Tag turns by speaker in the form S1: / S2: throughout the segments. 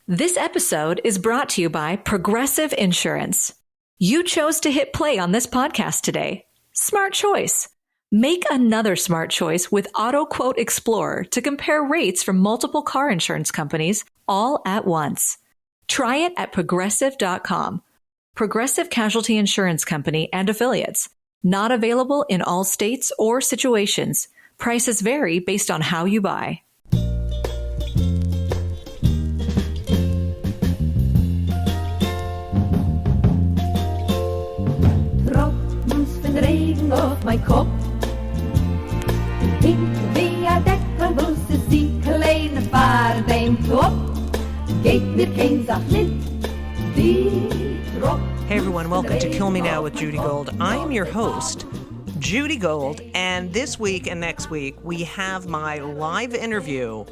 S1: This episode is brought to you by Progressive Insurance. You chose to hit play on this podcast today. Smart choice. Make another smart choice with Auto Quote Explorer to compare rates from multiple car insurance companies all at once. Try it at progressive.com. Progressive Casualty Insurance Company and Affiliates. Not available in all states or situations. Prices vary based on how you buy.
S2: Regen auf mein Kopf. Hinter via Deckler muss es die kleine Fahrt beim Top. Geht mir kein Sach nicht, die Trop.
S3: Hey everyone, welcome to Kill Me Now with Judy Gold. I am your host, Judy Gold, and this week and next week we have my live interview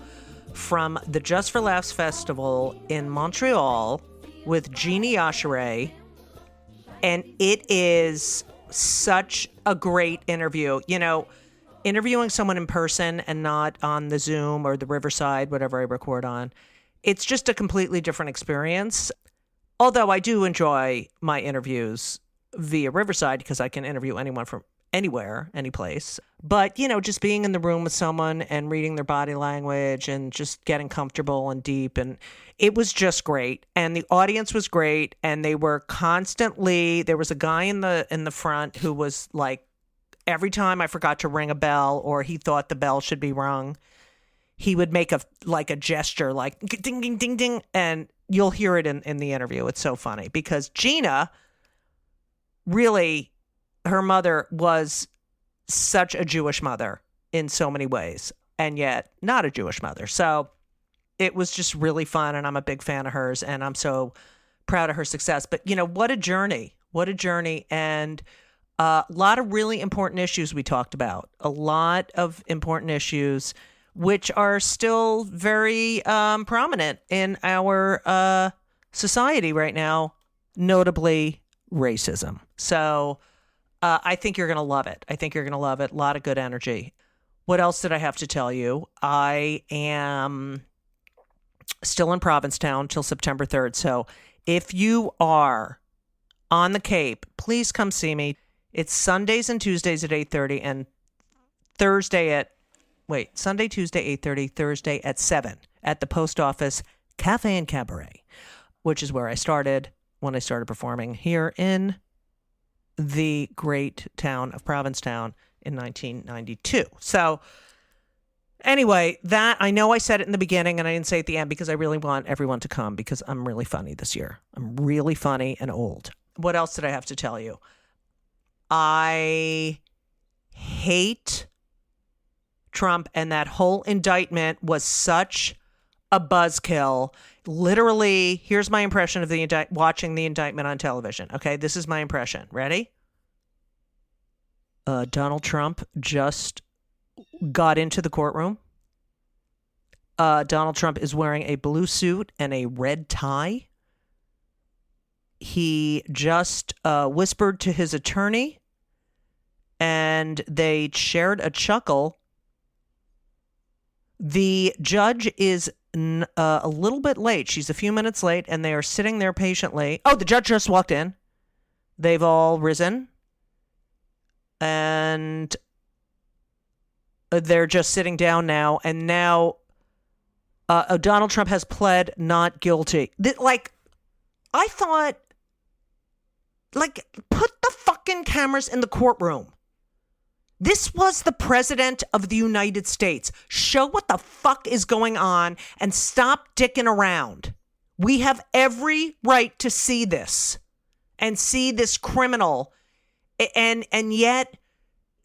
S3: from the Just for Laughs Festival in Montreal with Gina Yashere, and it is such a great interview. You know, interviewing someone in person and not on the Zoom or the Riverside, whatever I record on, it's just a completely different experience. Although I do enjoy my interviews via Riverside because I can interview anyone from anywhere, any place. But, you know, just being in the room with someone and reading their body language and just getting comfortable and deep, and it was just great. And the audience was great, and they were constantly, there was a guy in the front who was like, every time I forgot to ring a bell or he thought the bell should be rung, he would make a gesture like ding ding ding ding, and you'll hear it in the interview. It's so funny because Gina really, her mother was such a Jewish mother in so many ways, and yet not a Jewish mother. So it was just really fun, and I'm a big fan of hers, and I'm so proud of her success. But, you know, what a journey, and a lot of really important issues we talked about, a lot of important issues which are still very prominent in our society right now, notably racism. So I think you're going to love it. A lot of good energy. What else did I have to tell you? I am still in Provincetown till September 3rd. So if you are on the Cape, please come see me. It's Sundays and Tuesdays at 8:30 and Sunday, Tuesday, 8:30, Thursday at 7 at the Post Office Cafe and Cabaret, which is where I started when I started performing here in the great town of Provincetown in 1992. So anyway, that, I know I said it in the beginning and I didn't say it at the end because I really want everyone to come because I'm really funny this year. I'm really funny and old. What else did I have to tell you? I hate Trump, and that whole indictment was such a buzzkill. Literally, here's my impression of watching the indictment on television. Okay, this is my impression. Ready? Donald Trump just got into the courtroom. Donald Trump is wearing a blue suit and a red tie. He just whispered to his attorney, and they shared a chuckle. The judge is a little bit late. She's a few minutes late, and they are sitting there patiently. Oh, the judge just walked in. They've all risen, and they're just sitting down now. And now Donald Trump has pled not guilty. I thought, put the fucking cameras in the courtroom. This was the president of the United States. Show what the fuck is going on and stop dicking around. We have every right to see this and see this criminal. And yet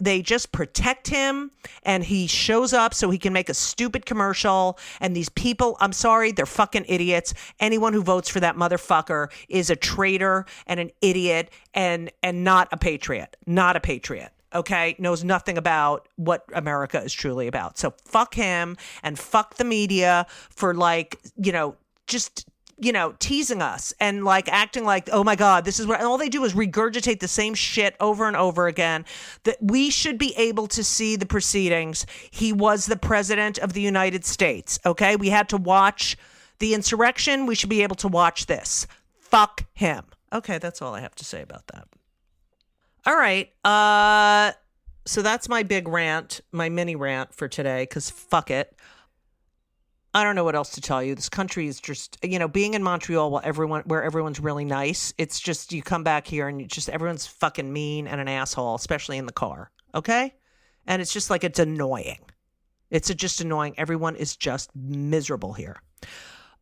S3: they just protect him, and he shows up so he can make a stupid commercial. And these people, I'm sorry, they're fucking idiots. Anyone who votes for that motherfucker is a traitor and an idiot and not a patriot. Not a patriot. Okay, knows nothing about what America is truly about. So fuck him and fuck the media for teasing us and acting like, oh my God, this is where, and all they do is regurgitate the same shit over and over again. That we should be able to see the proceedings. He was the president of the United States. Okay, we had to watch The insurrection, we should be able to watch this. Fuck him. Okay, that's all I have to say about that. All right. So that's my big rant, my mini rant for today, because fuck it. I don't know what else to tell you. This country is just, being in Montreal where everyone's really nice. It's just, you come back here and everyone's fucking mean and an asshole, especially in the car. Okay? And it's just like, it's annoying. It's just annoying. Everyone is just miserable here.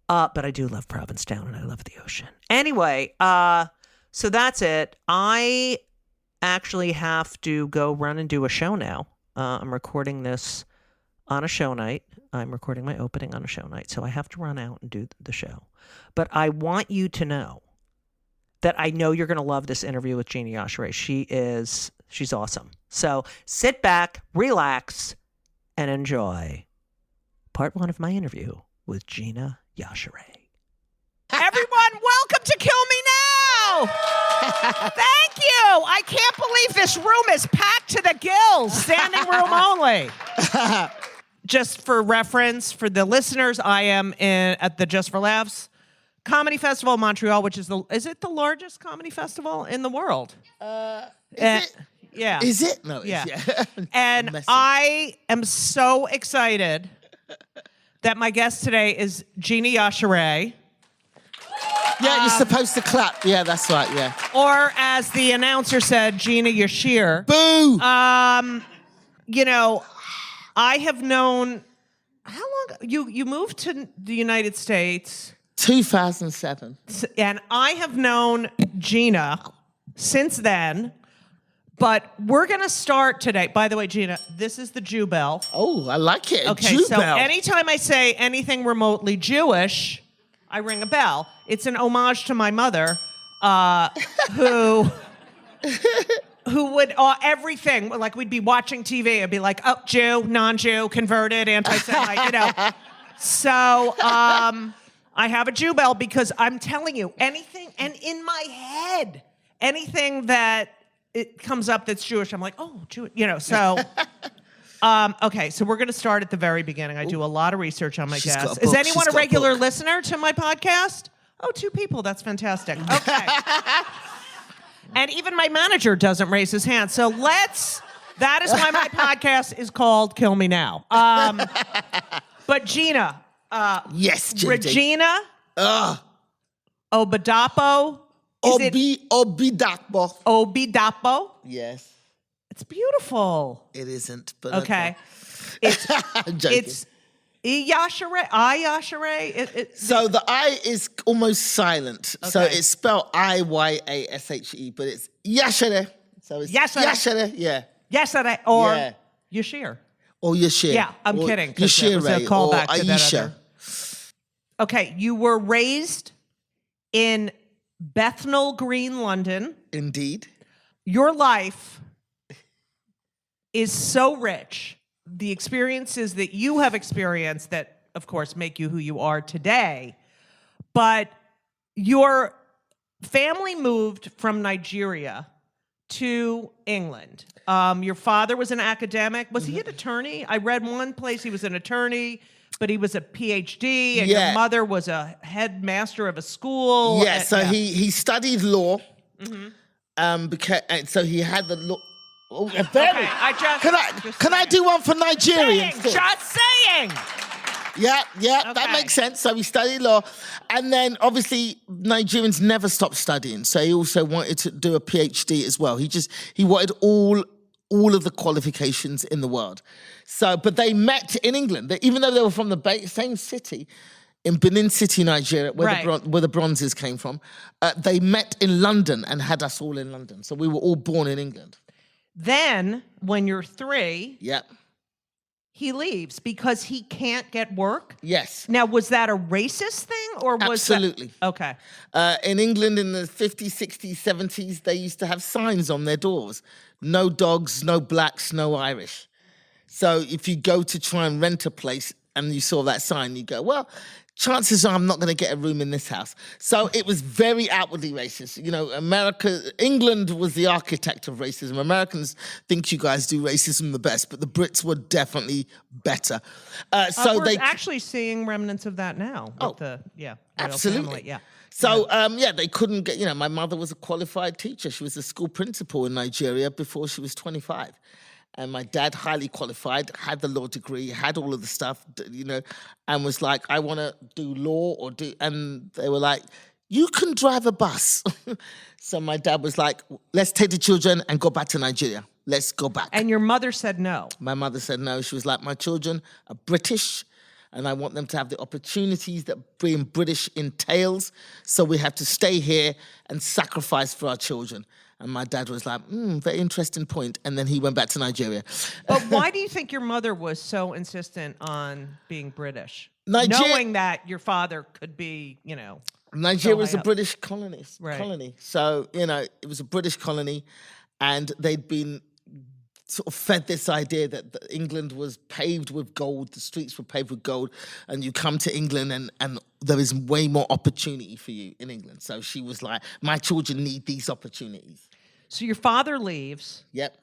S3: But I do love Provincetown and I love the ocean. Anyway, so that's it. I actually have to go run and do a show now. I'm recording this on a show night. I'm recording my opening on a show night, so I have to run out and do the show. But I want you to know that I know you're going to love this interview with Gina Yashere. She's awesome. So sit back, relax, and enjoy part 1 of my interview with Gina Yashere. Everyone, welcome to Kill Me Now! Thank you! I can't believe this room is packed to the gills. Standing room only. Just for reference, for the listeners, I am at the Just for Laughs Comedy Festival in Montreal, which is it the largest comedy festival in the world?
S4: Is it?
S3: Yeah.
S4: Is it? No.
S3: Yeah.
S4: Yeah.
S3: And I am so excited that my guest today is Gina Yashere.
S4: Yeah, you're supposed to clap. Yeah, that's right. Yeah.
S3: Or as the announcer said, Gina Yashere.
S4: Boo!
S3: I have known, how long, you moved to the United States.
S4: 2007.
S3: And I have known Gina since then, but we're going to start today. By the way, Gina, this is the Jew bell.
S4: Oh, I like it.
S3: Okay,
S4: Jew
S3: so
S4: bell.
S3: anytime I say anything remotely Jewish, I ring a bell. It's an homage to my mother, who would, everything, like we'd be watching TV, it'd be like, oh, Jew, non-Jew, converted, anti-Semite, So, I have a Jew bell because I'm telling you, anything, and in my head, anything that it comes up that's Jewish, I'm like, oh, Jewish, so... Okay, so we're going to start at the very beginning. I do a lot of research on my guests. Is anyone a regular listener to my podcast? Oh, 2 people. That's fantastic. Okay. And even my manager doesn't raise his hand. So that is why my podcast is called Kill Me Now. But Gina.
S4: Yes, Gina.
S3: Regina. Obadapo.
S4: Obidapo.
S3: Obidapo.
S4: Yes.
S3: It's beautiful.
S4: It isn't, but
S3: okay.
S4: I'm joking.
S3: It's Yashere.
S4: So the I is almost silent. Okay. So it's spelled Iyashe, but it's Yashere. So it's Yashere. Yeah.
S3: Yashere or Yashere.
S4: Or Yashere.
S3: Yeah, I'm kidding.
S4: Yashere
S3: was a callback
S4: or
S3: to that
S4: Aisha.
S3: other. Okay, you were raised in Bethnal Green, London.
S4: Indeed.
S3: Your life is so rich. The experiences that you have experienced that, of course, make you who you are today. But your family moved from Nigeria to England. Your father was an academic. Was he an attorney? I read one place he was an attorney, but he was a PhD, and your mother was a headmaster of a school.
S4: Yeah, so he studied law. Because, so he had the law. Oh, very.
S3: Okay,
S4: can I do one for Nigerians?
S3: Just saying.
S4: Yeah,
S3: Okay.
S4: that makes sense. So he studied law. And then, obviously, Nigerians never stopped studying. So he also wanted to do a PhD as well. He wanted all of the qualifications in the world. So, but they met in England. Even though they were from the same city, in Benin City, Nigeria, where the bronzes came from, they met in London and had us all in London. So we were all born in England.
S3: Then, when you're 3...
S4: Yep.
S3: He leaves because he can't get work?
S4: Yes.
S3: Now, was that a racist thing or was
S4: Absolutely.
S3: that... Okay.
S4: In England in the 50s, 60s, 70s, they used to have signs on their doors. No dogs, no blacks, no Irish. So if you go to try and rent a place and you saw that sign, you go, well, chances are I'm not going to get a room in this house. So it was very outwardly racist. You know, England was the architect of racism. Americans think you guys do racism the best, but the Brits were definitely better.
S3: So we're actually seeing remnants of that now. With the royal
S4: absolutely.
S3: Family. Yeah.
S4: So, they couldn't get, my mother was a qualified teacher. She was a school principal in Nigeria before she was 25. And my dad, highly qualified, had the law degree, had all of the stuff, and was like, I want to do law and they were like, you can drive a bus. So my dad was like, let's take the children and go back to Nigeria. Let's go back.
S3: And your mother said no.
S4: My mother said no. She was like, my children are British and I want them to have the opportunities that being British entails. So we have to stay here and sacrifice for our children. And my dad was like, very interesting point. And then he went back to Nigeria.
S3: But why do you think your mother was so insistent on being British? Knowing that your father could be,
S4: Nigeria was a British colony.
S3: Right.
S4: So, it was a British colony. And they'd been sort of fed this idea that England was paved with gold, the streets were paved with gold, and you come to England and there is way more opportunity for you in England. So she was like, my children need these opportunities.
S3: So your father leaves.
S4: Yep.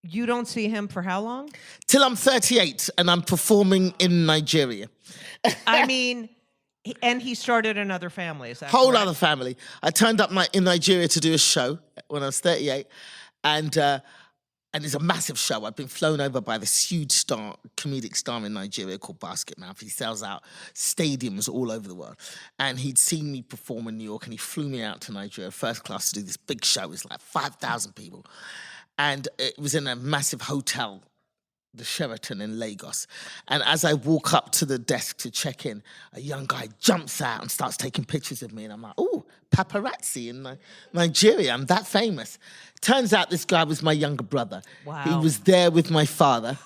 S3: You don't see him for how long?
S4: Till I'm 38 and I'm performing in Nigeria.
S3: I mean, and he started another family, is that
S4: Whole
S3: correct?
S4: other family. I turned up in Nigeria to do a show when I was 38, and it's a massive show. I've been flown over by this huge comedic star in Nigeria called Basketmouth. He sells out stadiums all over the world. And he'd seen me perform in New York, and he flew me out to Nigeria, first class, to do this big show. It was like 5,000 people. And it was in a massive hotel, the Sheraton in Lagos. And as I walk up to the desk to check in, a young guy jumps out and starts taking pictures of me. And I'm like, oh, paparazzi in Nigeria. I'm that famous. Turns out this guy was my younger brother.
S3: Wow.
S4: He was there with my father,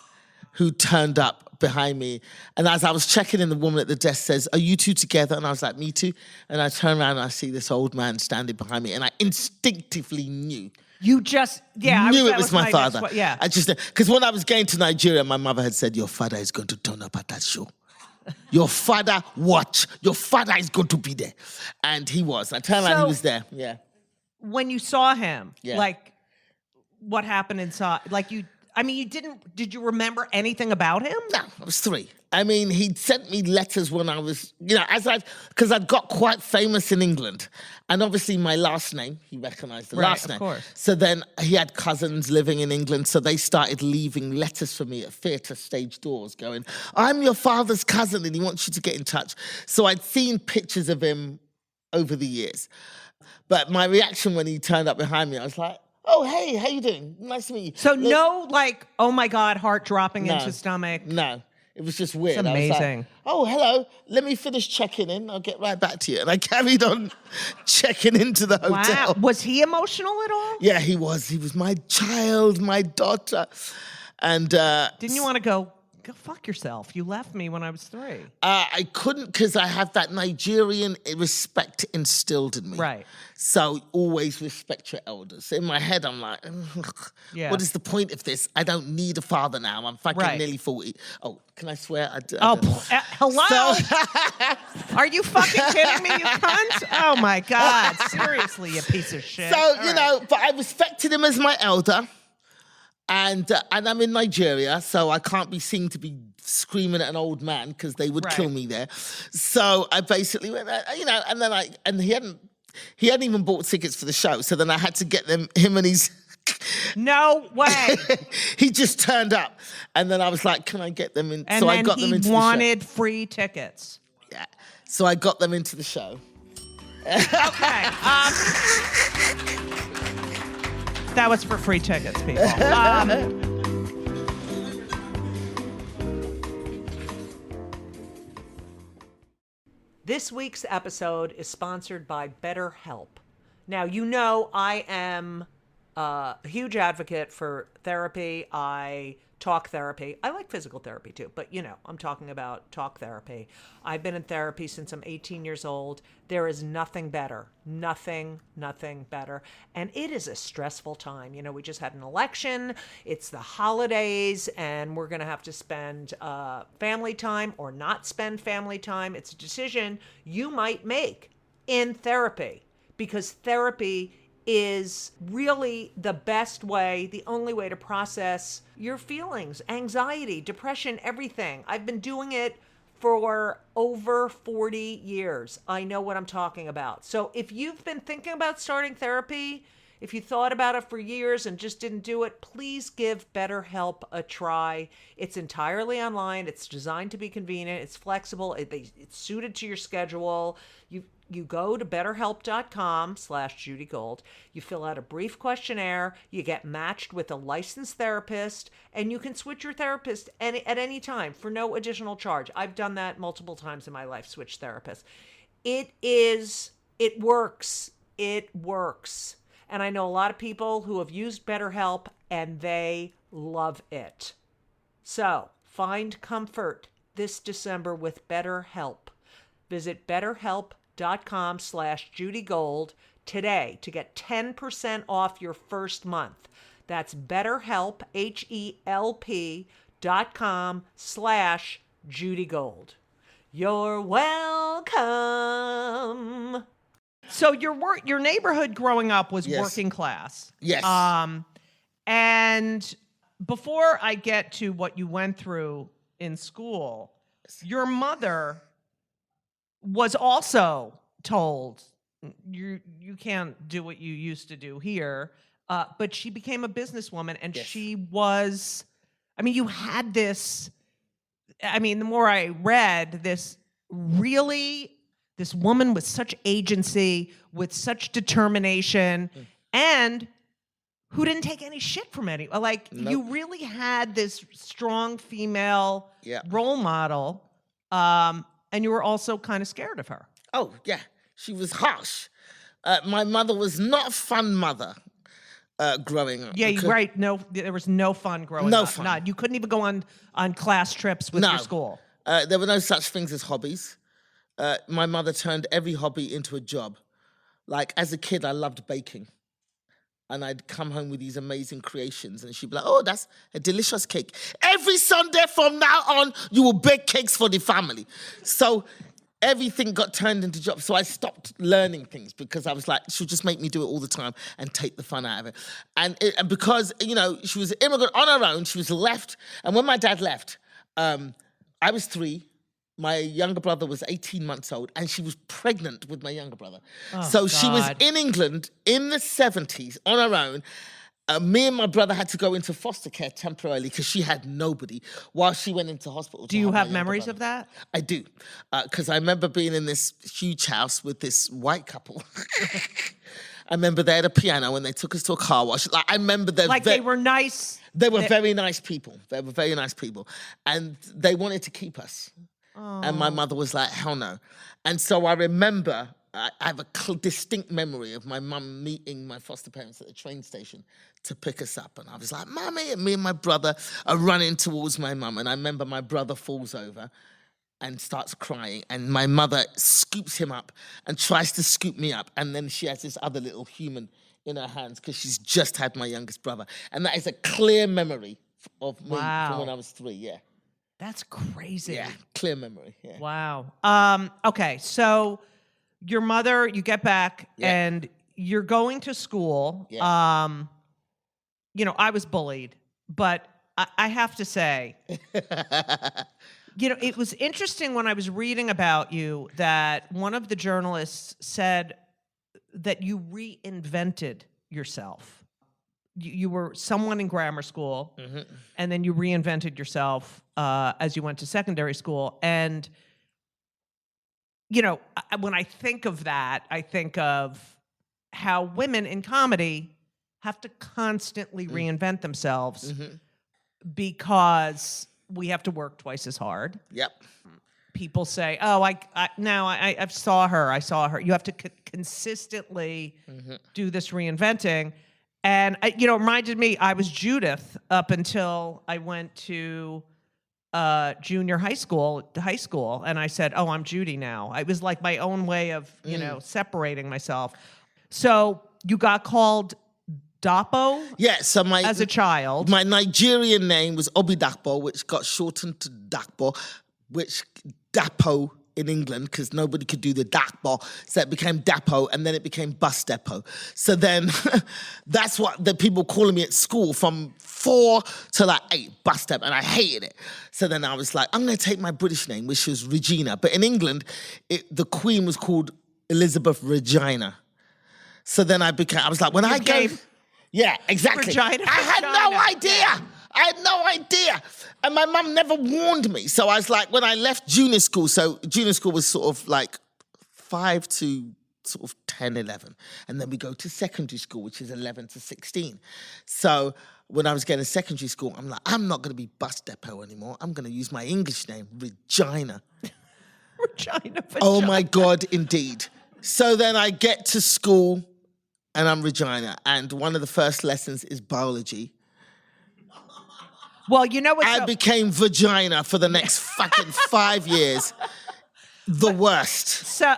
S4: who turned up behind me. And as I was checking in, the woman at the desk says, are you two together? And I was like, me too. And I turn around and I see this old man standing behind me. And I instinctively knew.
S3: You just,
S4: knew it was my father.
S3: Yeah.
S4: I just, because when I was going to Nigeria, my mother had said, your father is going to turn up at that show. Your father, watch. Your father is going to be there. And he was. I turned around, he was there. Yeah.
S3: When you saw him,
S4: Yeah.
S3: what happened inside? Did you remember anything about him?
S4: No, I was 3. I mean, he'd sent me letters when I was, because I'd got quite famous in England. And obviously my last name, he recognized the last name.
S3: Of course.
S4: So then he had cousins living in England. So they started leaving letters for me at theatre stage doors going, I'm your father's cousin and he wants you to get in touch. So I'd seen pictures of him over the years. But my reaction when he turned up behind me, I was like, oh, hey, how you doing? Nice to meet you.
S3: So oh my God, heart dropping into stomach.
S4: No. It was just weird.
S3: It's amazing.
S4: I was like, oh, hello. Let me finish checking in. I'll get right back to you. And I carried on checking into the hotel.
S3: Wow. Was he emotional at all?
S4: Yeah, he was. He was my child, my daughter. And
S3: didn't you want to go fuck yourself? You left me when I was 3.
S4: I couldn't, because I have that Nigerian respect instilled in me.
S3: Right.
S4: So always respect your elders. In my head, I'm like, what is the point of this? I don't need a father now. I'm fucking nearly 40. Oh, can I swear?
S3: Hello? So, are you fucking kidding me, you cunt? Oh my God. Seriously, you piece of shit.
S4: So, but I respected him as my elder. And I'm in Nigeria, so I can't be seen to be screaming at an old man because they would kill me there. So I basically went, and he hadn't even bought tickets for the show. So then I had to get him and his.
S3: No way.
S4: He just turned up, and then I was like, "Can I get them in?"
S3: And
S4: so
S3: then
S4: I got them into the show.
S3: he wanted free tickets.
S4: Yeah. So I got them into the show.
S3: Okay. That was for free tickets, people. This week's episode is sponsored by BetterHelp. Now, I am a huge advocate for therapy. I talk therapy. I like physical therapy too, but I'm talking about talk therapy. I've been in therapy since I'm 18 years old. There is nothing better. Nothing better. And it is a stressful time. We just had an election. It's the holidays, and we're going to have to spend family time or not spend family time. It's a decision you might make in therapy, because therapy is really the best way, the only way to process your feelings, anxiety, depression, everything. I've been doing it for over 40 years. I know what I'm talking about. So if you've been thinking about starting therapy, if you thought about it for years and just didn't do it, please give BetterHelp a try. It's entirely online. It's designed to be convenient. It's flexible. It's suited to your schedule. You go to betterhelp.com/JudyGold. You fill out a brief questionnaire. You get matched with a licensed therapist, and you can switch your therapist at any time for no additional charge. I've done that multiple times in my life, switch therapists. It works. It works. And I know a lot of people who have used BetterHelp, and they love it. So find comfort this December with BetterHelp. Visit betterhelp.com/JudyGold today to get 10% off your first month. That's BetterHelp, HELP.com/JudyGold. You're welcome.
S5: So your neighborhood growing up was working class.
S4: Yes.
S5: And before I get to what you went through in school, your mother was also told you can't do what you used to do here, but she became a businesswoman, and she was, you had this, the more I read, this woman with such agency, with such determination, and who didn't take any shit from anyone. Nope. You really had this strong female role model, and you were also kind of scared of her.
S4: Oh, yeah. She was harsh. My mother was not a fun mother growing up.
S5: Yeah, you're right. No, there was no fun growing up.
S4: No fun.
S5: Not, you couldn't even go on class trips with your school.
S4: There were no such things as hobbies. My mother turned every hobby into a job. As a kid, I loved baking. And I'd come home with these amazing creations, and she'd be like, oh, that's a delicious cake. Every Sunday from now on, you will bake cakes for the family. So everything got turned into jobs. So I stopped learning things because I was like, she'll just make me do it all the time and take the fun out of it. And because, she was an immigrant on her own, she was left. And when my dad left, I was 3. My younger brother was 18 months old, and she was pregnant with my younger brother.
S5: Oh,
S4: so she was
S5: God.
S4: in England in the 70s on her own. Me and my brother had to go into foster care temporarily because she had nobody while she went into hospital.
S5: Do you have memories of that?
S4: I do, because I remember being in this huge house with this white couple. I remember they had a piano and they took us to a car wash. I remember they
S5: were nice.
S4: They were very nice people. They were very nice people, and they wanted to keep us.
S5: Oh.
S4: And my mother was like, hell no. And so I remember, I have a distinct memory of my mum meeting my foster parents at the train station to pick us up. And I was like, Mommy, and me and my brother are running towards my mum. And I remember my brother falls over and starts crying. And my mother scoops him up and tries to scoop me up. And then she has this other little human in her hands because she's just had my youngest brother. And that is a clear memory of me from when I was 3, yeah.
S5: That's crazy.
S4: Yeah, clear memory. Yeah.
S5: Wow. Okay, so your mother, you get back and you're going to school.
S4: Yeah.
S5: I was bullied, but I have to say, it was interesting when I was reading about you that one of the journalists said that you reinvented yourself. You were someone in grammar school, and then you reinvented yourself as you went to secondary school. And, when I think of that, I think of how women in comedy have to constantly reinvent themselves because we have to work twice as hard.
S4: Yep.
S5: People say, oh, I saw her. You have to consistently do this reinventing. And it reminded me, I was Judith up until I went to junior high school, and I said, "Oh, I'm Judy now." It was like my own way of, separating myself. So you got called Dapo
S4: Yeah, so
S5: as a child.
S4: my Nigerian name was Obidapo, which got shortened to Dakpo, which Dapo in England, because nobody could do the Dakpo, so it became Dapo, and then it became Bus Depot. So then that's what the people calling me at school from 4 to like 8, Bus Depot, and I hated it. So then I was like, I'm going to take my British name, which was Regina. But in England, the Queen was called Elizabeth Regina. So then I was like, when I go... Yeah, exactly.
S5: Regina,
S4: I had
S5: Regina.
S4: no idea.
S5: Yeah.
S4: I had no idea. And my mum never warned me. So I was like, when I left junior school, so junior school was sort of like 5 to sort of 10, 11. And then we go to secondary school, which is 11 to 16. So when I was getting to secondary school, I'm like, I'm not going to be Bus Depot anymore. I'm going to use my English name, Regina.
S5: Regina.
S4: Oh my God, indeed. So then I get to school and I'm Regina. And one of the first lessons is biology.
S5: Well, you know what?
S4: I became vagina for the next fucking 5 years. The worst.
S5: So,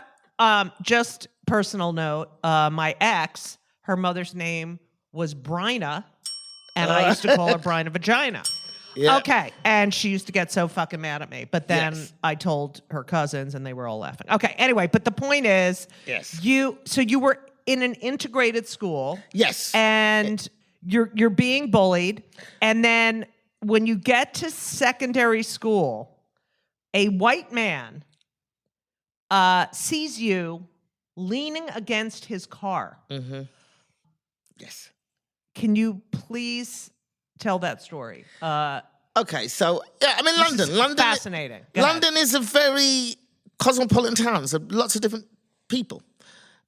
S5: just personal note, my ex, her mother's name was Bryna, and I used to call her Bryna Vagina.
S4: Yeah.
S5: Okay, and she used to get so fucking mad at me. But then
S4: Yes.
S5: I told her cousins, and they were all laughing. Okay, anyway, but the point is,
S4: Yes.
S5: you were in an integrated school.
S4: Yes.
S5: And you're being bullied, and then when you get to secondary school, a white man sees you leaning against his car.
S4: Mm-hmm. Yes.
S5: Can you please tell that story?
S4: Okay, so yeah, I'm in London. London,
S5: fascinating. Go ahead.
S4: London is a very cosmopolitan town. There's lots of different people,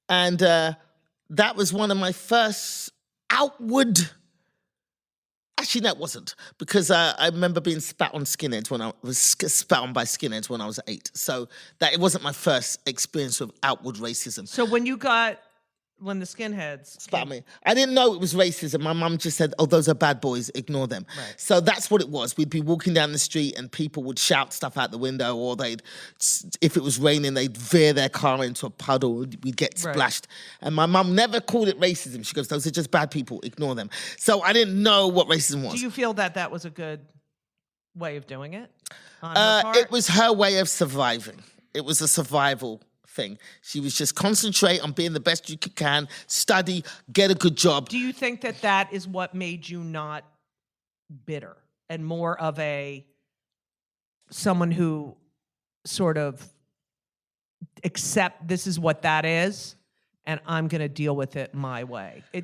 S4: and that was one of my first outward. Actually, no, it wasn't, because I remember being spat on skinheads when I was spat on by skinheads when I was 8. So that it wasn't my first experience with outward racism.
S5: So when the skinheads
S4: Spat me. I didn't know it was racism. My mum just said, "Oh, those are bad boys. Ignore them."
S5: Right.
S4: So that's what it was. We'd be walking down the street and people would shout stuff out the window, or if it was raining, they'd veer their car into a puddle. We'd get splashed. And my mum never called it racism. She goes, "Those are just bad people. Ignore them." So I didn't know what racism was.
S5: Do you feel that was a good way of doing it on her part?
S4: It was her way of surviving. It was a survival thing. She was just concentrate on being the best you can, study, get a good job.
S5: Do you think that is what made you not bitter and more of someone who sort of accept this is what that is, and I'm going to deal with it my way? I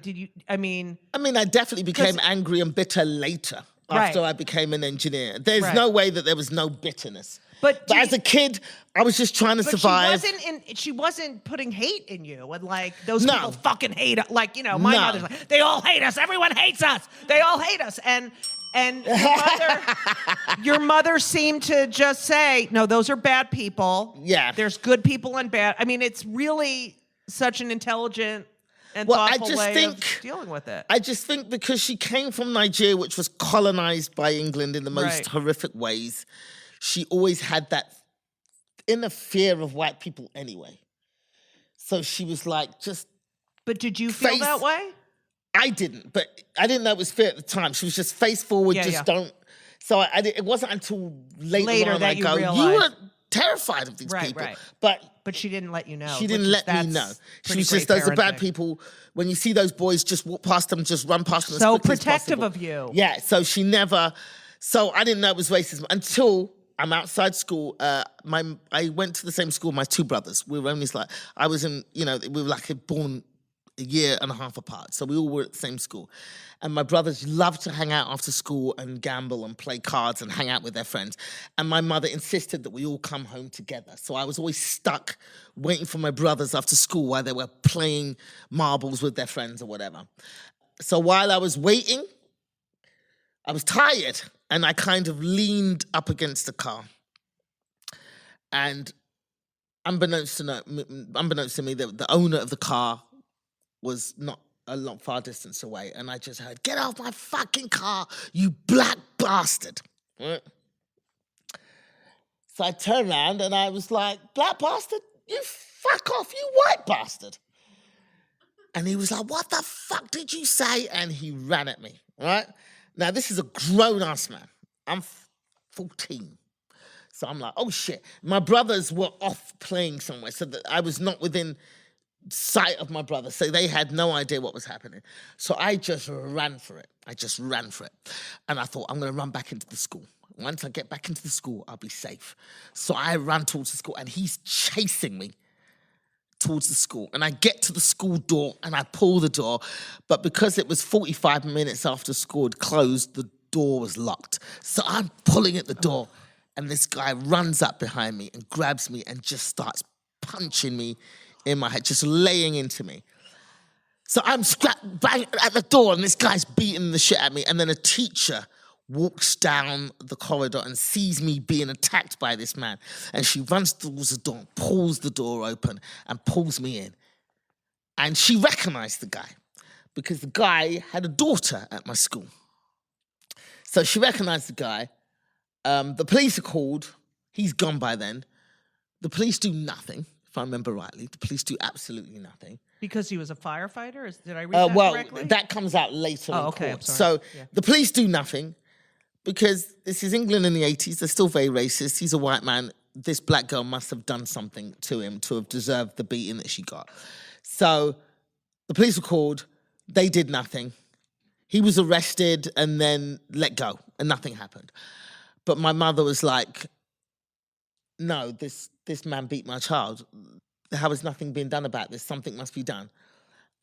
S4: definitely became angry and bitter later after I became an engineer. There's no way that there was no bitterness. But as a kid, I was just trying to survive.
S5: She wasn't putting hate in you, and like those people fucking hate us. Like, my mother's like, they all hate us. Everyone hates us. They all hate us. And your mother seemed to just say, no, those are bad people.
S4: Yeah.
S5: There's good people and bad. I mean, it's really such an intelligent and thoughtful way of dealing with it.
S4: I just think because she came from Nigeria, which was colonized by England in the most horrific ways, she always had that inner fear of white people anyway. So she was like, just...
S5: But did you feel that way?
S4: I didn't, but I didn't know it was fear at the time. She was just face forward, don't... So it wasn't until later on
S5: that
S4: I go,
S5: realized.
S4: you were terrified of these people.
S5: Right.
S4: But
S5: she didn't let you know.
S4: She didn't let me know. She was just, those are bad people. When you see those boys, just walk past them, just run past them as quickly as
S5: protective
S4: possible.
S5: of you.
S4: Yeah, so she never... So I didn't know it was racism until... I'm outside school. I went to the same school. My 2 brothers. We were only I was in. We were like born a year and a half apart. So we all were at the same school, and my brothers loved to hang out after school and gamble and play cards and hang out with their friends. And my mother insisted that we all come home together. So I was always stuck waiting for my brothers after school while they were playing marbles with their friends or whatever. So while I was waiting, I was tired. And I kind of leaned up against the car. And unbeknownst to me, the owner of the car was not a lot far distance away, and I just heard, "Get off my fucking car, you black bastard." Right? So I turned around and I was like, "Black bastard? You fuck off, you white bastard." And he was like, "What the fuck did you say?" And he ran at me, right? Now, this is a grown-ass man. I'm 14. So I'm like, oh, shit. My brothers were off playing somewhere, so that I was not within sight of my brother. So they had no idea what was happening. So I just ran for it. And I thought, I'm going to run back into the school. Once I get back into the school, I'll be safe. So I ran towards the school, and he's chasing me towards the school. And I get to the school door, and I pull the door. But because it was 45 minutes after school had closed, the door was locked. So I'm pulling at the door, and this guy runs up behind me and grabs me and just starts punching me in my head, just laying into me. So I'm bang at the door, and this guy's beating the shit at me. And then a teacher walks down the corridor and sees me being attacked by this man. And she runs towards the door, pulls the door open, and pulls me in. And she recognized the guy because the guy had a daughter at my school. So she recognized the guy. The police are called. He's gone by then. The police do nothing, if I remember rightly. The police do absolutely nothing.
S5: Because he was a firefighter? Did I read that correctly?
S4: Well, that comes out later in
S5: okay,
S4: court.
S5: I'm sorry.
S4: So the police do nothing because this is England in the 80s. They're still very racist. He's a white man. This black girl must have done something to him to have deserved the beating that she got. So the police were called. They did nothing. He was arrested and then let go, and nothing happened. But my mother was like, "No, this man beat my child. How has nothing been done about this? Something must be done."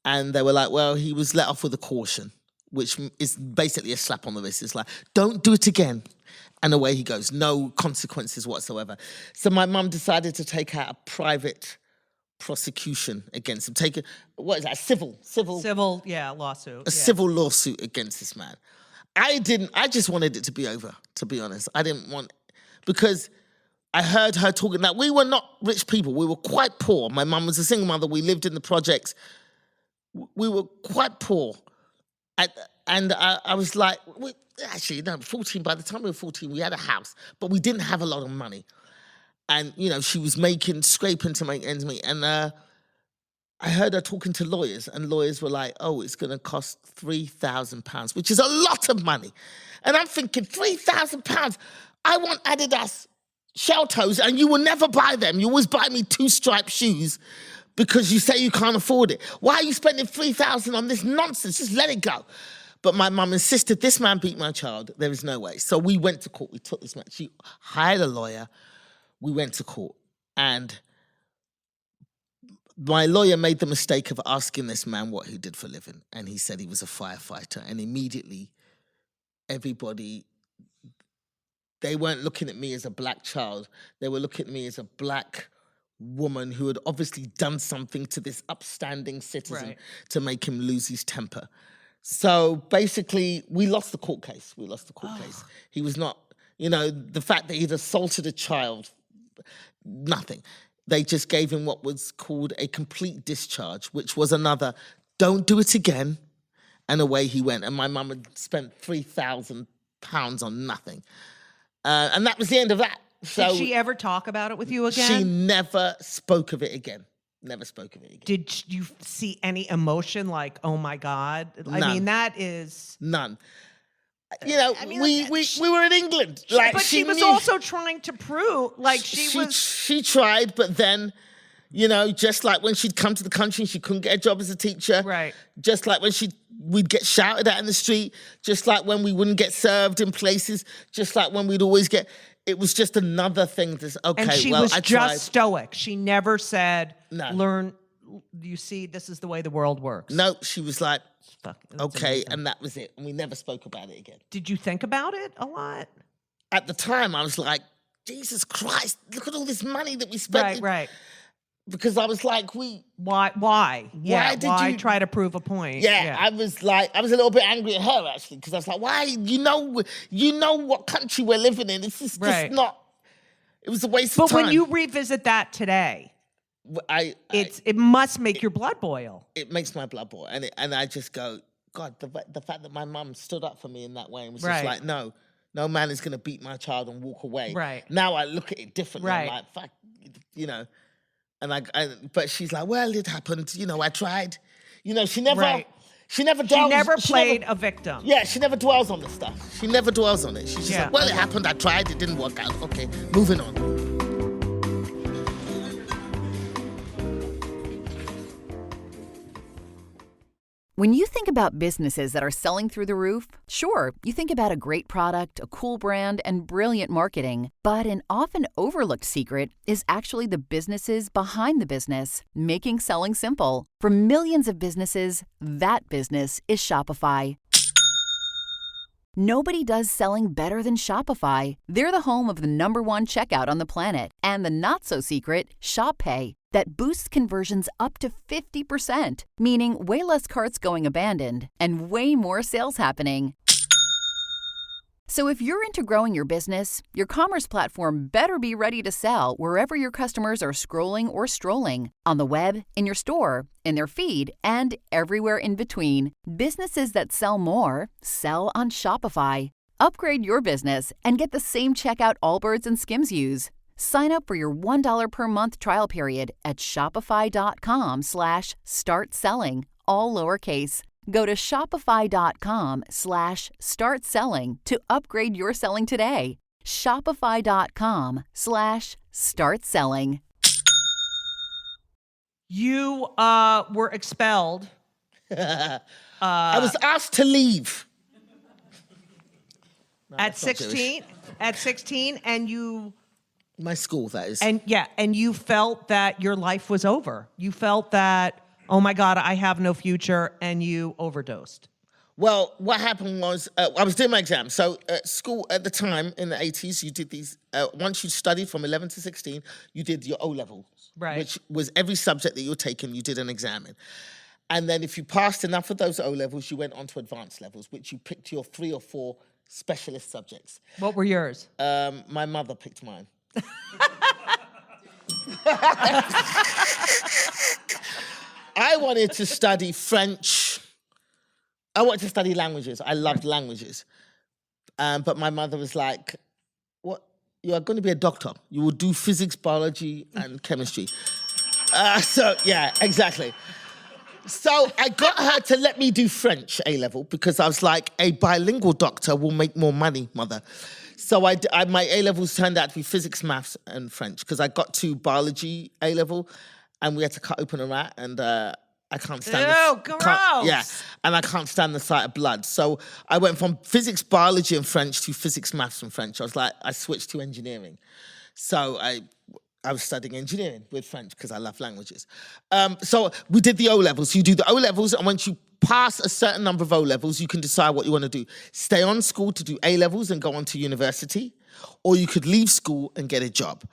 S4: And they were like, "Well, he was let off with a caution," which is basically a slap on the wrist. It's like, "Don't do it again." And away he goes. No consequences whatsoever. So my mum decided to take out a private prosecution against him. Take what is that? Civil,
S5: lawsuit.
S4: a civil lawsuit against this man. I just wanted it to be over, to be honest. I didn't want, because I heard her talking that we were not rich people. We were quite poor. My mum was a single mother. We lived in the projects. We were quite poor. And I was like, actually, no, 14. By the time we were 14, we had a house, but we didn't have a lot of money. And, she was scraping to make ends meet. And I heard her talking to lawyers, and lawyers were like, "Oh, it's going to cost £3,000, which is a lot of money." And I'm thinking, £3,000? I want Adidas shell toes, and you will never buy them. You always buy me 2-striped shoes because you say you can't afford it. Why are you spending £3,000 on this nonsense? Just let it go. But my mum insisted, this man beat my child. There is no way. So we went to court. We took this man. She hired a lawyer. We went to court, and my lawyer made the mistake of asking this man what he did for a living, and he said he was a firefighter. And immediately, everybody, they weren't looking at me as a black child. They were looking at me as a black woman who had obviously done something to this upstanding citizen to make him lose his temper. So basically, we lost the court case. Case. He was not, the fact that he'd assaulted a child, nothing. They just gave him what was called a complete discharge, which was another, don't do it again. And away he went. And my mum had spent £3,000 on nothing. And that was the end of that. So
S5: did she ever talk about it with you again?
S4: She never spoke of it again.
S5: Did you see any emotion like, oh my God?
S4: None.
S5: I mean, that is...
S4: None. We were in England.
S5: But she was also trying to prove,
S4: She tried, but then, just like when she'd come to the country and she couldn't get a job as a teacher.
S5: Right.
S4: Just like when we'd get shouted at in the street. Just like when we wouldn't get served in places. Just like when we'd always get... It was just another thing.
S5: And she was just stoic. She never said, learn... You see, this is the way the world works.
S4: No, she was like, okay,
S5: amazing.
S4: And that was it. And we never spoke about it again.
S5: Did you think about it a lot?
S4: At the time, I was like, Jesus Christ, look at all this money that we spent.
S5: Right.
S4: Because I was like, Why?
S5: Why did you try to prove a point?
S4: Yeah, I was a little bit angry at her, actually, because I was like, why? You know what country we're living in. It's just not, it was a waste of time.
S5: But when you revisit that today, it must make your blood boil.
S4: It makes my blood boil, and I just go, God, the fact that my mum stood up for me in that way and was just
S5: Right.
S4: like, no man is going to beat my child and walk away.
S5: Right.
S4: Now I look at it differently.
S5: Right.
S4: I'm like, fuck, you know. But she's like, well, it happened. You know, I tried. You know, she never.
S5: Right.
S4: She never
S5: She
S4: dwells.
S5: never played a victim.
S4: Yeah, she never dwells on the stuff. She never dwells on it. She's just like, well, it happened. I tried. It didn't work out. Okay, moving on.
S6: When you think about businesses that are selling through the roof, sure, you think about a great product, a cool brand, and brilliant marketing. But an often overlooked secret is actually the businesses behind the business, making selling simple. For millions of businesses, that business is Shopify. Nobody does selling better than Shopify. They're the home of the #1 checkout on the planet and the not-so-secret Shop Pay that boosts conversions up to 50%, meaning way less carts going abandoned and way more sales happening. So if you're into growing your business, your commerce platform better be ready to sell wherever your customers are scrolling or strolling, on the web, in your store, in their feed, and everywhere in between. Businesses that sell more sell on Shopify. Upgrade your business and get the same checkout Allbirds and Skims use. Sign up for your $1 per month trial period at shopify.com/start selling, all lowercase. Go to shopify.com/start selling to upgrade your selling today. Shopify.com/start selling.
S5: You were expelled.
S4: I was asked to leave. No,
S5: At
S4: that's not
S5: 16, and you
S4: My school, that is.
S5: and you felt that your life was over. You felt that, oh my God, I have no future, and you overdosed.
S4: Well, what happened was I was doing my exam. So at school at the time in the 80s, you did these, once you studied from 11 to 16, you did your O-levels,
S5: Right.
S4: which was every subject that you were taking, you did an exam in. And then if you passed enough of those O-levels, you went on to advanced levels, which you picked your 3 or 4 specialist subjects.
S5: What were yours?
S4: My mother picked mine. I wanted to study French. I wanted to study languages. I loved languages. But my mother was like, what? You are going to be a doctor. You will do physics, biology, and chemistry. So, yeah, exactly. So I got her to let me do French A-level because I was like, a bilingual doctor will make more money, mother. So my A-levels turned out to be physics, maths, and French because I got to biology A-level and we had to cut open a rat and I can't stand
S5: gross.
S4: Yeah, and I can't stand the sight of blood. So I went from physics, biology, and French to physics, maths, and French. I switched to engineering. So I was studying engineering with French because I love languages. So we did the O-levels. You do the O-levels, and once you pass a certain number of O-levels, you can decide what you want to do. Stay on school to do A-levels and go on to university, or you could leave school and get a job.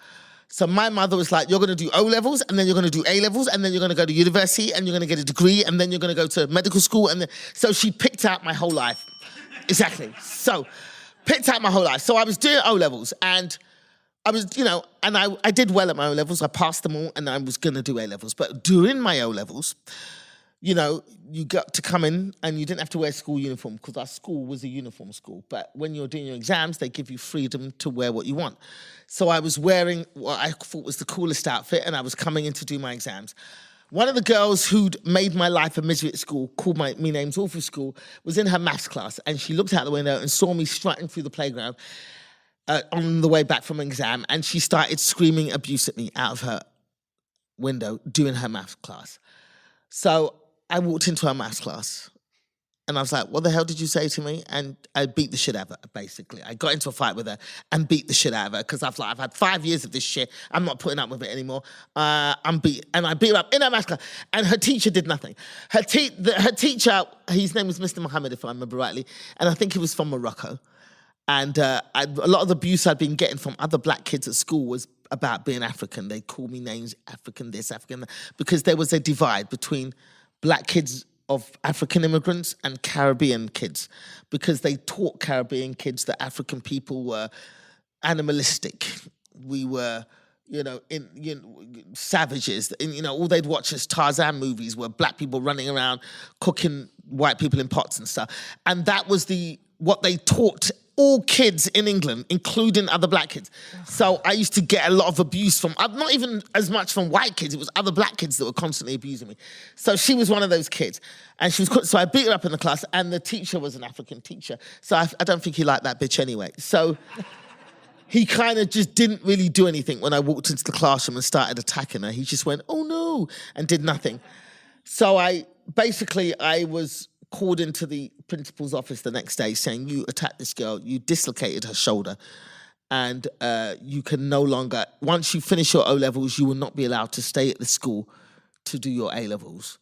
S4: So my mother was like, you're going to do O-levels, and then you're going to do A-levels, and then you're going to go to university, and you're going to get a degree, and then you're going to go to medical school. So she picked out my whole life. Exactly. So picked out my whole life. So I was doing O-levels, and I was, and I did well at my O-levels. I passed them all, and I was going to do A-levels. But during my O-levels, you got to come in and you didn't have to wear school uniform because our school was a uniform school. But when you're doing your exams, they give you freedom to wear what you want. So I was wearing what I thought was the coolest outfit, and I was coming in to do my exams. One of the girls who'd made my life a misery at school, called me names all through school, was in her maths class, and she looked out the window and saw me strutting through the playground on the way back from an exam, and she started screaming abuse at me out of her window during her maths class. So I walked into her maths class, and I was like, what the hell did you say to me? And I beat the shit out of her, basically. I got into a fight with her and beat the shit out of her because I've had 5 years of this shit. I'm not putting up with it anymore. And I beat her up in her maths class, and her teacher did nothing. Her teacher, his name was Mr. Mohammed, if I remember rightly, and I think he was from Morocco. And a lot of the abuse I'd been getting from other black kids at school was about being African. They'd call me names, African this, African that, because there was a divide between black kids of African immigrants and Caribbean kids, because they taught Caribbean kids that African people were animalistic. We were, savages. And, all they'd watch is Tarzan movies where black people running around cooking white people in pots and stuff. And that was what they taught all kids in England, including other black kids. So I used to get a lot of abuse from, not even as much from white kids, it was other black kids that were constantly abusing me. So she was one of those kids. And so I beat her up in the class, and the teacher was an African teacher. So I don't think he liked that bitch anyway. So he kind of just didn't really do anything when I walked into the classroom and started attacking her. He just went, oh no, and did nothing. So I was called into the principal's office the next day saying, you attacked this girl, you dislocated her shoulder, and you can no longer, once you finish your O-levels, you will not be allowed to stay at the school to do your A-levels.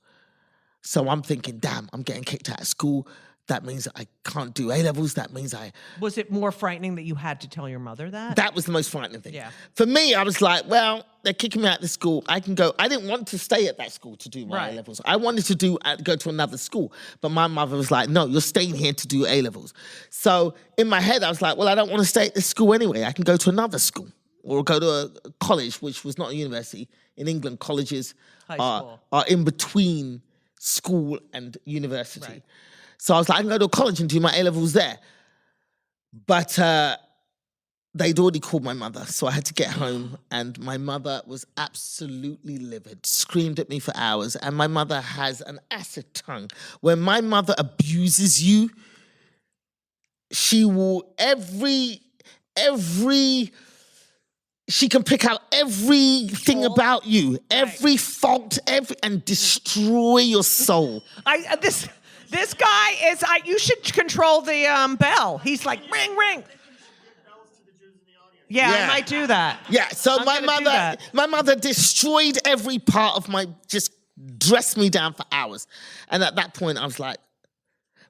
S4: So I'm thinking, damn, I'm getting kicked out of school. That means I can't do A-levels. That means
S5: Was it more frightening that you had to tell your mother that?
S4: That was the most frightening thing.
S5: Yeah.
S4: For me, I was like, well, they're kicking me out of the school. I can go. I didn't want to stay at that school to do my A-levels. I wanted to go to another school. But my mother was like, no, you're staying here to do A-levels. So in my head, I was like, well, I don't want to stay at this school anyway. I can go to another school or go to a college, which was not a university. In England, colleges are in between school and university. Right. So I was like, I can go to a college and do my A-levels there. But they'd already called my mother, so I had to get home. And my mother was absolutely livid, screamed at me for hours. And my mother has an acid tongue. When my mother abuses you, she will she can pick out everything about you, every fault, and destroy your soul.
S5: This guy is, you should control the bell. He's like, ring, ring. Yeah, I might do that.
S4: Yeah, so my mother destroyed every part of just dressed me down for hours. And at that point, I was like,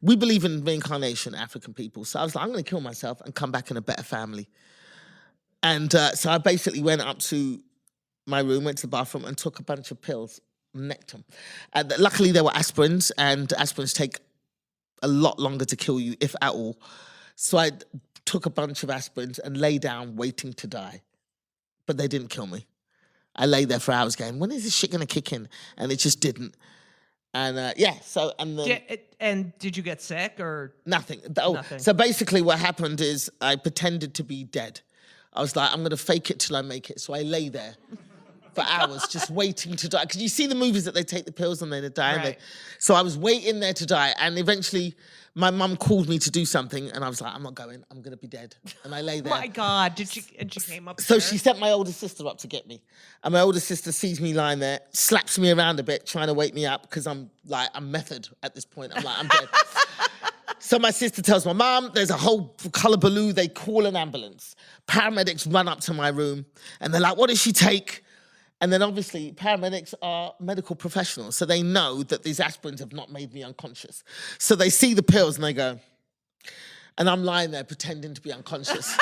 S4: we believe in reincarnation, African people. So I was like, I'm going to kill myself and come back in a better family. And so I basically went up to my room, went to the bathroom, and took a bunch of pills. Necked them. Luckily, there were aspirins, and aspirins take a lot longer to kill you, if at all. So I took a bunch of aspirins and lay down waiting to die. But they didn't kill me. I lay there for hours going, when is this shit going to kick in? And it just didn't. And
S5: did you get sick or?
S4: Nothing.
S5: Nothing.
S4: So basically what happened is I pretended to be dead. I was like, I'm going to fake it till I make it. So I lay there for hours, just waiting to die. Because you see the movies that they take the pills and they die. Right. So I was waiting there to die. And eventually my mum called me to do something. And I was like, I'm not going. I'm going to be dead. And I lay there.
S5: My God. And she came up.
S4: So she sent my older sister up to get me. And my older sister sees me lying there, slaps me around a bit, trying to wake me up. Because I'm method at this point. I'm like, I'm dead. So my sister tells my mum, there's a whole hullabaloo. They call an ambulance. Paramedics run up to my room. And they're like, what did she take? And then obviously paramedics are medical professionals, so they know that these aspirins have not made me unconscious. So they see the pills and they go, and I'm lying there pretending to be unconscious.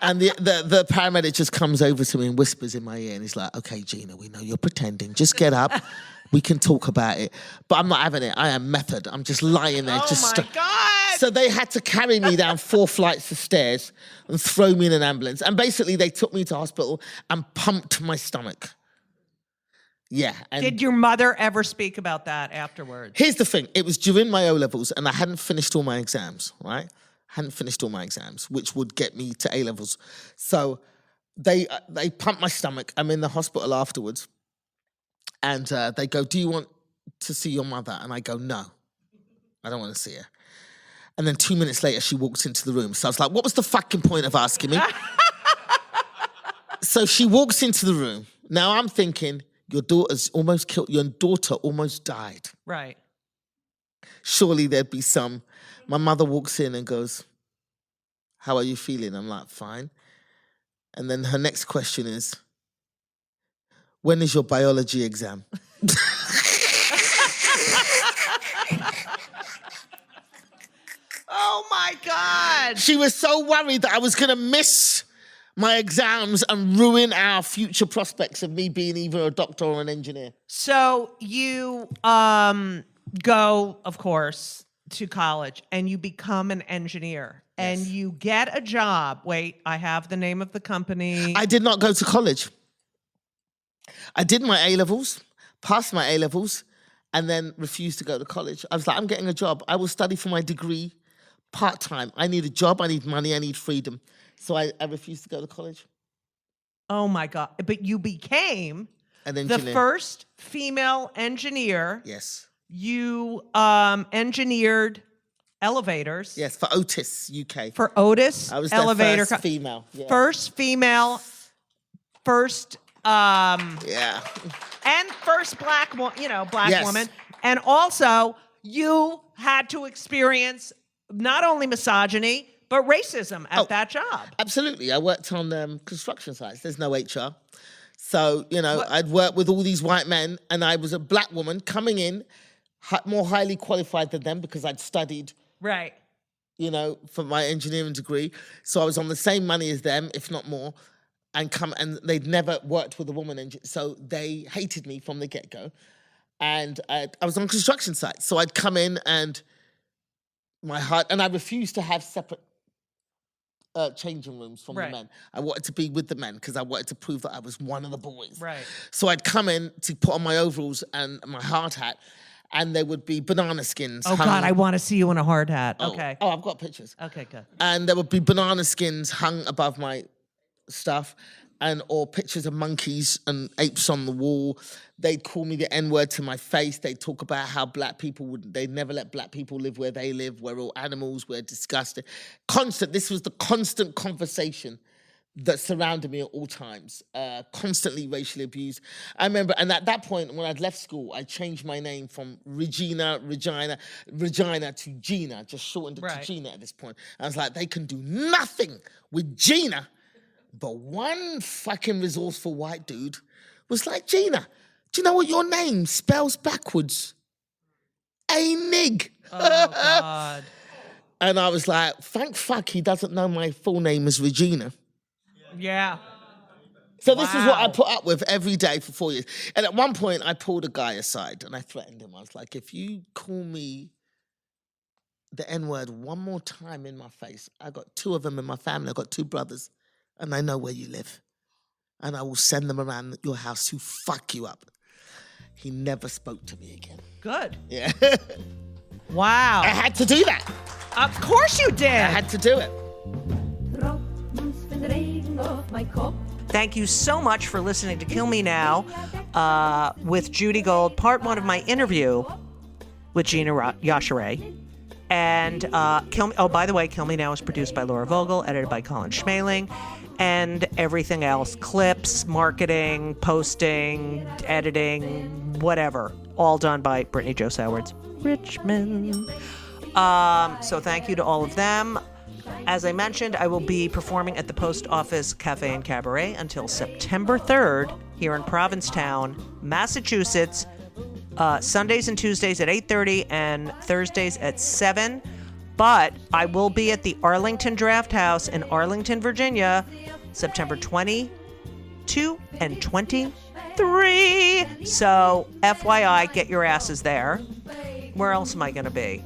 S4: And the paramedic just comes over to me and whispers in my ear and he's like, okay, Gina, we know you're pretending. Just get up. We can talk about it. But I'm not having it. I am method. I'm just lying there.
S5: Oh my God.
S4: So they had to carry me down 4 flights of stairs and throw me in an ambulance. And basically they took me to hospital and pumped my stomach. Yeah. And
S5: did your mother ever speak about that afterwards?
S4: Here's the thing. It was during my O-levels and I hadn't finished all my exams, right? Which would get me to A-levels. So they pumped my stomach. I'm in the hospital afterwards. And they go, do you want to see your mother? And I go, no, I don't want to see her. And then 2 minutes later, she walks into the room. So I was like, what was the fucking point of asking me? So she walks into the room. Now I'm thinking, your daughter's almost killed. Your daughter almost died.
S5: Right.
S4: Surely there'd be some. My mother walks in and goes, how are you feeling? I'm like, fine. And then her next question is, when is your biology exam?
S5: Oh my God.
S4: She was so worried that I was going to miss my exams and ruin our future prospects of me being either a doctor or an engineer.
S5: So you go, of course, to college and you become an engineer and
S4: Yes.
S5: you get a job. Wait, I have the name of the company.
S4: I did not go to college. I did my A-levels, passed my A-levels, and then refused to go to college. I was like, I'm getting a job. I will study for my degree part-time. I need a job, I need money, I need freedom. So I refused to go to college.
S5: Oh my God. But you became
S4: An
S5: the
S4: engineer.
S5: first female engineer.
S4: Yes.
S5: You engineered elevators.
S4: Yes, for Otis, UK.
S5: For Otis
S4: I was their
S5: elevator.
S4: first female. Yeah.
S5: First female, first
S4: Yeah.
S5: and first black black
S4: Yes.
S5: woman. And also you had to experience not only misogyny, but racism at that job.
S4: Absolutely. I worked on construction sites. There's no HR. So, I'd work with all these white men, and I was a black woman coming in, more highly qualified than them because I'd studied,
S5: Right.
S4: for my engineering degree. So I was on the same money as them, if not more, and they'd never worked with a woman. So they hated me from the get-go. And I was on construction sites. So I'd come in and I refused to have separate changing rooms from the
S5: Right.
S4: men. I wanted to be with the men because I wanted to prove that I was one of the boys.
S5: Right.
S4: So I'd come in to put on my overalls and my hard hat, and there would be banana skins.
S5: Oh God, I want to see you in a hard hat. Okay.
S4: Oh, I've got pictures.
S5: Okay, good.
S4: And there would be banana skins hung above my stuff, or pictures of monkeys and apes on the wall. They'd call me the N-word to my face. They'd talk about how they'd never let black people live where they live. We're all animals. We're disgusting. This was the constant conversation that surrounded me at all times. Constantly racially abused. I remember, and at that point, when I'd left school, I changed my name from Regina to Gina, just shortened it
S5: Right.
S4: to Gina at this point. I was like, they can do nothing with Gina. But one fucking resourceful white dude was like, Gina, do you know what your name spells backwards? A nig.
S5: Oh God.
S4: And I was like, thank fuck he doesn't know my full name is Regina.
S5: Yeah.
S4: So this is what I
S5: Wow.
S4: put up with every day for 4 years. And at one point, I pulled a guy aside and I threatened him. I was like, if you call me the N-word one more time in my face, I got 2 of them in my family. I got 2 brothers. And I know where you live. And I will send them around your house to fuck you up. He never spoke to me again.
S5: Good.
S4: Yeah.
S5: Wow.
S4: I had to do that.
S5: Of course you did.
S4: I had to do it.
S2: Tropfen van regen op mijn kop.
S3: Thank you so much for listening to Kill Me Now with Judy Gold, part 1 of my interview with Gina Yashere. And by the way, Kill Me Now is produced by Laura Vogel, edited by Colin Schmaling, and everything else, clips, marketing, posting, editing, whatever, all done by Brittany Jo Sowards Richmond. So thank you to all of them. As I mentioned, I will be performing at the Post Office Cafe and Cabaret until September 3rd here in Provincetown, Massachusetts. Sundays and Tuesdays at 8:30 and Thursdays at 7. But I will be at the Arlington Draft House in Arlington, Virginia, September 22 and 23. So FYI, get your asses there. Where else am I going to be?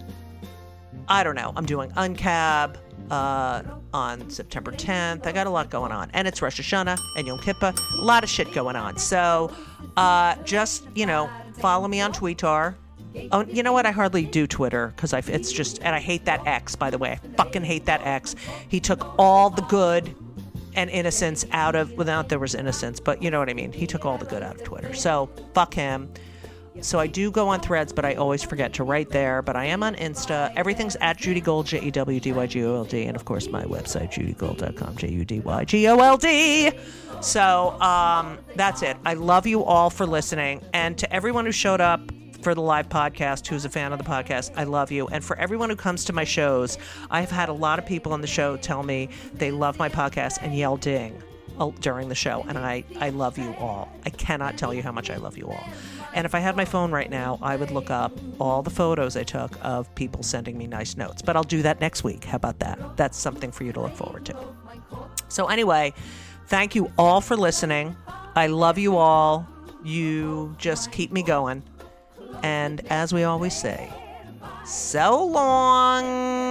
S3: I don't know. I'm doing Uncab on September 10th. I got a lot going on. And it's Rosh Hashanah and Yom Kippur. A lot of shit going on. So just, follow me on Twitter. Oh, you know what? I hardly do Twitter because it's just, and I hate that X, by the way. I fucking hate that X. He took all the good and innocence out of, without there was innocence, but you know what I mean. He took all the good out of Twitter. So fuck him. So I do go on Threads, but I always forget to write there. But I am on Insta. Everything's at Judy Gold, JEWDYGOLD. And of course, my website, judygold.com, JUDYGOLD. So that's it. I love you all for listening. And to everyone who showed up for the live podcast, who's a fan of the podcast, I love you. And for everyone who comes to my shows, I've had a lot of people on the show tell me they love my podcast and yell ding during the show. And I love you all. I cannot tell you how much I love you all. And if I had my phone right now, I would look up all the photos I took of people sending me nice notes. But I'll do that next week. How about that? That's something for you to look forward to. So anyway, thank you all for listening. I love you all. You just keep me going. And as we always say, So long.